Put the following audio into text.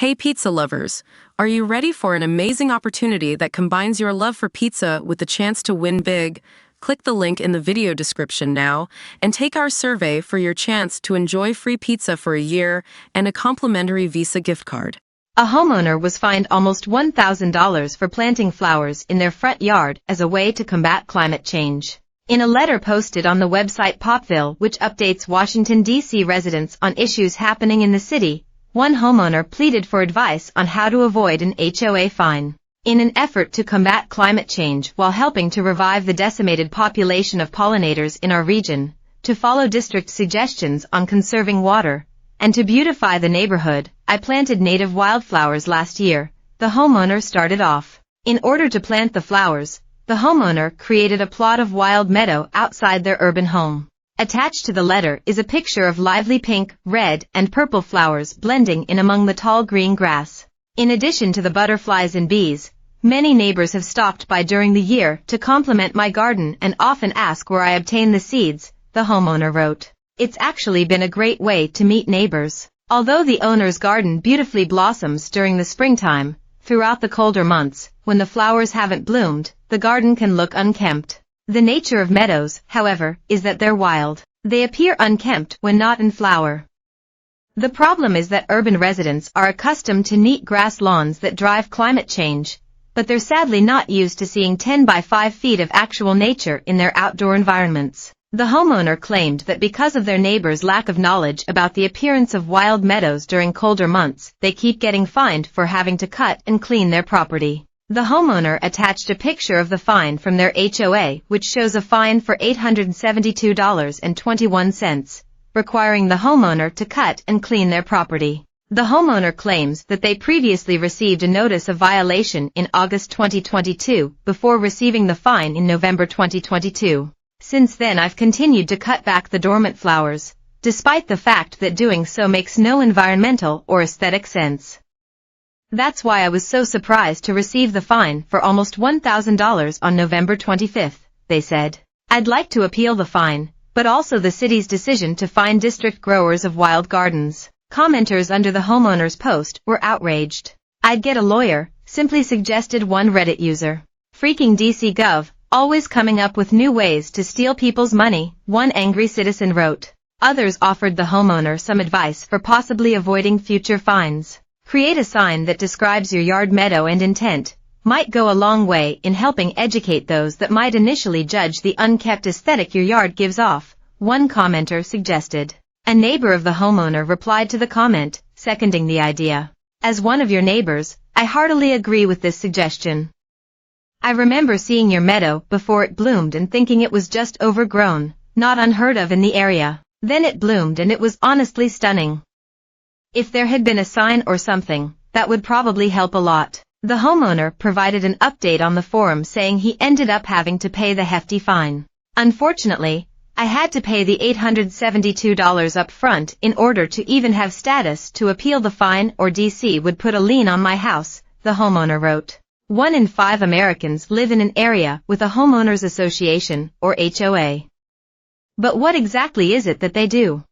Hey pizza lovers, are you ready for an amazing opportunity that combines your love for pizza with the chance to win big? Click the link in the video description now and take our survey for your chance to enjoy free pizza for a year and a complimentary Visa gift card. A homeowner was fined almost $1,000 for planting flowers in their front yard as a way to combat climate change. In a letter posted on the website Popville, which updates Washington, D.C. residents on issues happening in the city, one homeowner pleaded for advice on how to avoid an HOA fine. In an effort to combat climate change while helping to revive the decimated population of pollinators in our region, to follow district suggestions on conserving water, and to beautify the neighborhood, I planted native wildflowers last year, the homeowner started off. In order to plant the flowers, the homeowner created a plot of wild meadow outside their urban home. Attached to the letter is a picture of lively pink, red, and purple flowers blending in among the tall green grass. In addition to the butterflies and bees, many neighbors have stopped by during the year to compliment my garden and often ask where I obtain the seeds, the homeowner wrote. It's actually been a great way to meet neighbors. Although the owner's garden beautifully blossoms during the springtime, throughout the colder months, when the flowers haven't bloomed, the garden can look unkempt. The nature of meadows, however, is that they're wild. They appear unkempt when not in flower. The problem is that urban residents are accustomed to neat grass lawns that drive climate change, but they're sadly not used to seeing 10 by 5 feet of actual nature in their outdoor environments. The homeowner claimed that because of their neighbors' lack of knowledge about the appearance of wild meadows during colder months, they keep getting fined for having to cut and clean their property. The homeowner attached a picture of the fine from their HOA, which shows a fine for $872.21, requiring the homeowner to cut and clean their property. The homeowner claims that they previously received a notice of violation in August 2022 before receiving the fine in November 2022. Since then I've continued to cut back the dormant flowers, despite the fact that doing so makes no environmental or aesthetic sense. That's why I was so surprised to receive the fine for almost $1,000 on November 25th, they said. I'd like to appeal the fine, but also the city's decision to fine district growers of wild gardens. Commenters under the homeowner's post were outraged. I'd get a lawyer, simply suggested one Reddit user. Freaking DC Gov, always coming up with new ways to steal people's money, one angry citizen wrote. Others offered the homeowner some advice for possibly avoiding future fines. Create a sign that describes your yard meadow and intent, might go a long way in helping educate those that might initially judge the unkept aesthetic your yard gives off, one commenter suggested. A neighbor of the homeowner replied to the comment, seconding the idea. As one of your neighbors, I heartily agree with this suggestion. I remember seeing your meadow before it bloomed and thinking it was just overgrown, not unheard of in the area. Then it bloomed and it was honestly stunning. If there had been a sign or something, that would probably help a lot. The homeowner provided an update on the forum saying he ended up having to pay the hefty fine. Unfortunately, I had to pay the $872 up front in order to even have status to appeal the fine, or DC would put a lien on my house, the homeowner wrote. 1 in 5 Americans live in an area with a homeowners association, or HOA. But what exactly is it that they do?